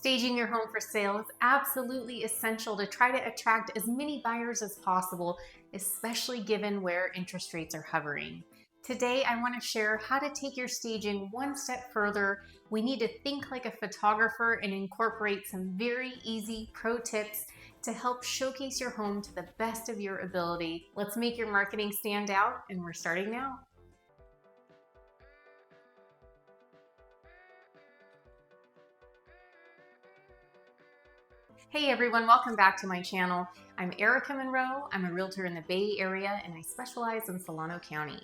Staging your home for sale is absolutely essential to try to attract as many buyers as possible, especially given where interest rates are hovering. Today, I want to share how to take your staging one step further. We need to think like a photographer and incorporate some very easy pro tips to help showcase your home to the best of your ability. Let's make your marketing stand out, and we're starting now. Hey everyone, welcome back to my channel. I'm Erica Monroe. I'm a realtor in the Bay Area and I specialize in Solano County.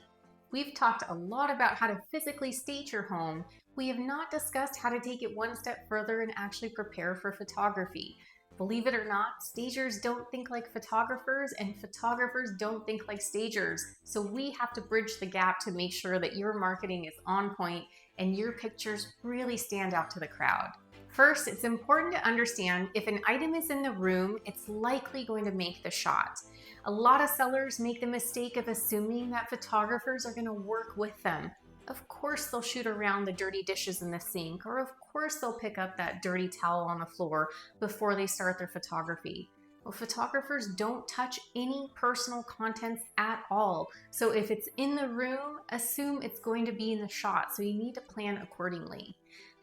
We've talked a lot about how to physically stage your home. We have not discussed how to take it one step further and actually prepare for photography. Believe it or not, stagers don't think like photographers and photographers don't think like stagers. So we have to bridge the gap to make sure that your marketing is on point and your pictures really stand out to the crowd. First, it's important to understand if an item is in the room, it's likely going to make the shot. A lot of sellers make the mistake of assuming that photographers are going to work with them. Of course, they'll shoot around the dirty dishes in the sink, or of course, they'll pick up that dirty towel on the floor before they start their photography. Well, photographers don't touch any personal contents at all. So if it's in the room, assume it's going to be in the shot. So you need to plan accordingly.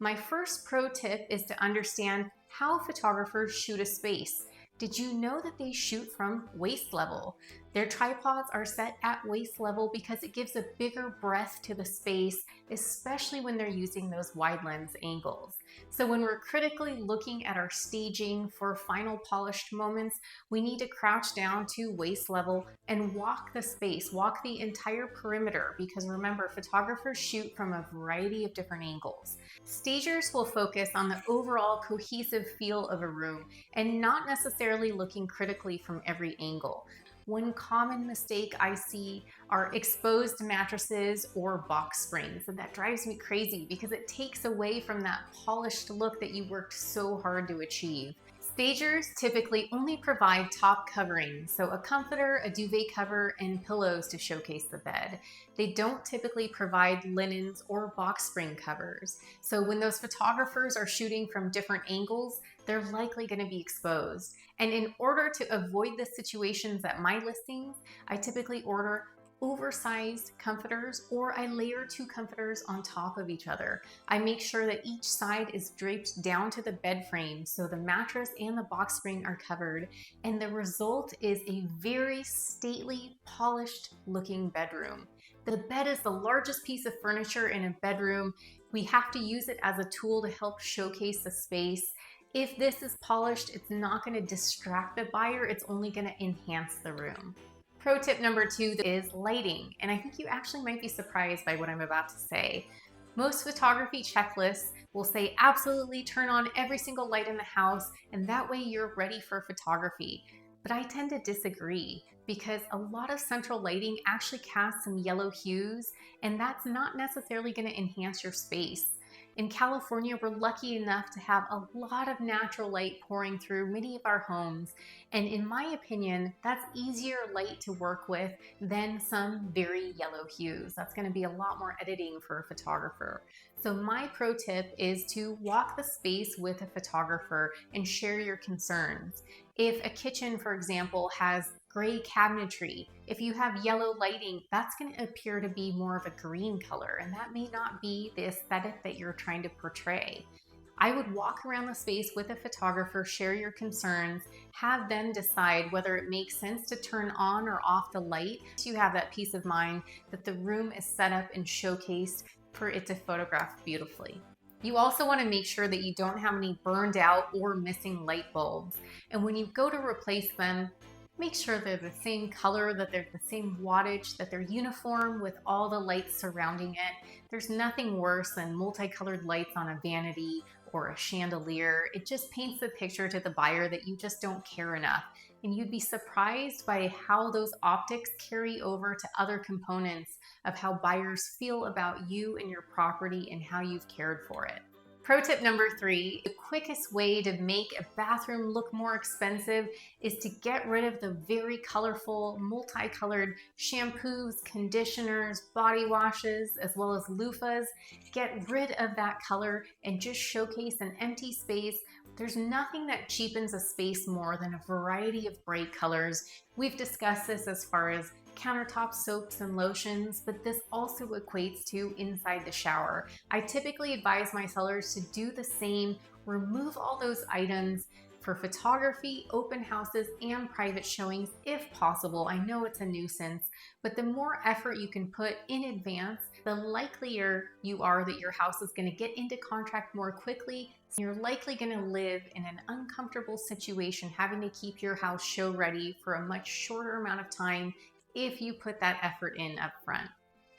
My first pro tip is to understand how photographers shoot a space. Did you know that they shoot from waist level? Their tripods are set at waist level because it gives a bigger breadth to the space, especially when they're using those wide lens angles. So when we're critically looking at our staging for final polished moments, we need to crouch down to waist level and walk the space, walk the entire perimeter, because remember, photographers shoot from a variety of different angles. Stagers will focus on the overall cohesive feel of a room and not necessarily looking critically from every angle. One common mistake I see are exposed mattresses or box springs, and that drives me crazy because it takes away from that polished look that you worked so hard to achieve. Stagers typically only provide top coverings, so a comforter, a duvet cover, and pillows to showcase the bed. They don't typically provide linens or box spring covers. So when those photographers are shooting from different angles, they're likely going to be exposed. And in order to avoid the situations at my listings, I typically order oversized comforters, or I layer two comforters on top of each other. I make sure that each side is draped down to the bed frame so the mattress and the box spring are covered, and the result is a very stately, polished looking bedroom. The bed is the largest piece of furniture in a bedroom. We have to use it as a tool to help showcase the space. If this is polished, it's not going to distract the buyer, it's only going to enhance the room. Pro tip number 2 is lighting, and I think you actually might be surprised by what I'm about to say. Most photography checklists will say absolutely turn on every single light in the house, and that way you're ready for photography. But I tend to disagree because a lot of central lighting actually casts some yellow hues, and that's not necessarily going to enhance your space. In California, we're lucky enough to have a lot of natural light pouring through many of our homes. And in my opinion, that's easier light to work with than some very yellow hues. That's going to be a lot more editing for a photographer. So my pro tip is to walk the space with a photographer and share your concerns. If a kitchen, for example, has gray cabinetry, if you have yellow lighting, that's going to appear to be more of a green color, and that may not be the aesthetic that you're trying to portray. I would walk around the space with a photographer, share your concerns, have them decide whether it makes sense to turn on or off the light. So you have that peace of mind that the room is set up and showcased for it to photograph beautifully. You also want to make sure that you don't have any burned out or missing light bulbs. And when you go to replace them, make sure they're the same color, that they're the same wattage, that they're uniform with all the lights surrounding it. There's nothing worse than multicolored lights on a vanity or a chandelier. It just paints the picture to the buyer that you just don't care enough. And you'd be surprised by how those optics carry over to other components of how buyers feel about you and your property and how you've cared for it. Pro tip number 3, the quickest way to make a bathroom look more expensive is to get rid of the very colorful, multicolored shampoos, conditioners, body washes, as well as loofahs. Get rid of that color and just showcase an empty space There's nothing that cheapens a space more than a variety of bright colors. We've discussed this as far as countertop soaps and lotions, but this also equates to inside the shower. I typically advise my sellers to do the same, remove all those items for photography, open houses, and private showings if possible. I know it's a nuisance, but the more effort you can put in advance, the likelier you are that your house is going to get into contract more quickly. You're likely going to live in an uncomfortable situation having to keep your house show ready for a much shorter amount of time if you put that effort in up front.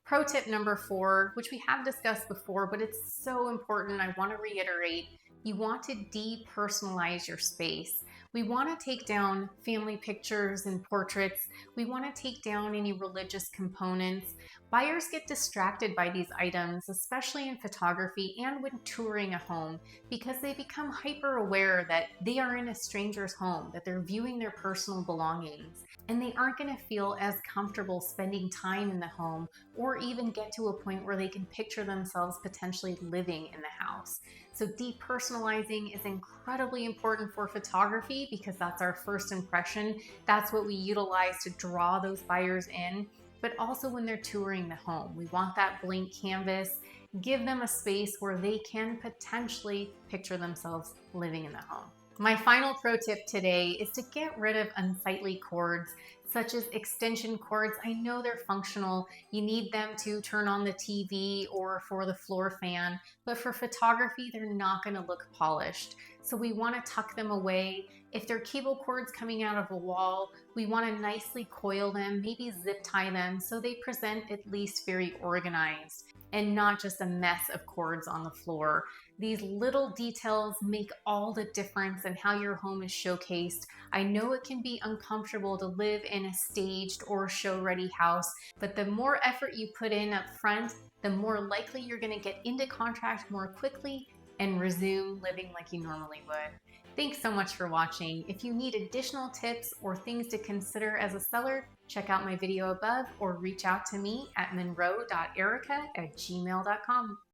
Pro tip number 4, which we have discussed before, but it's so important, I want to reiterate, you want to depersonalize your space. We want to take down family pictures and portraits. We want to take down any religious components. Buyers get distracted by these items, especially in photography and when touring a home, because they become hyper aware that they are in a stranger's home, that they're viewing their personal belongings, and they aren't going to feel as comfortable spending time in the home or even get to a point where they can picture themselves potentially living in the house. So depersonalizing is incredibly important for photography because that's our first impression. That's what we utilize to draw those buyers in, but also when they're touring the home. We want that blank canvas, give them a space where they can potentially picture themselves living in the home. My final pro tip today is to get rid of unsightly cords, such as extension cords. I know they're functional. You need them to turn on the TV or for the floor fan, but for photography, they're not going to look polished. So we want to tuck them away. If they're cable cords coming out of a wall, we want to nicely coil them, maybe zip tie them so they present at least very organized and not just a mess of cords on the floor. These little details make all the difference in how your home is showcased. I know it can be uncomfortable to live in a staged or show-ready house, but the more effort you put in up front, the more likely you're going to get into contract more quickly and resume living like you normally would. Thanks so much for watching. If you need additional tips or things to consider as a seller, check out my video above or reach out to me at monroe.erica@gmail.com.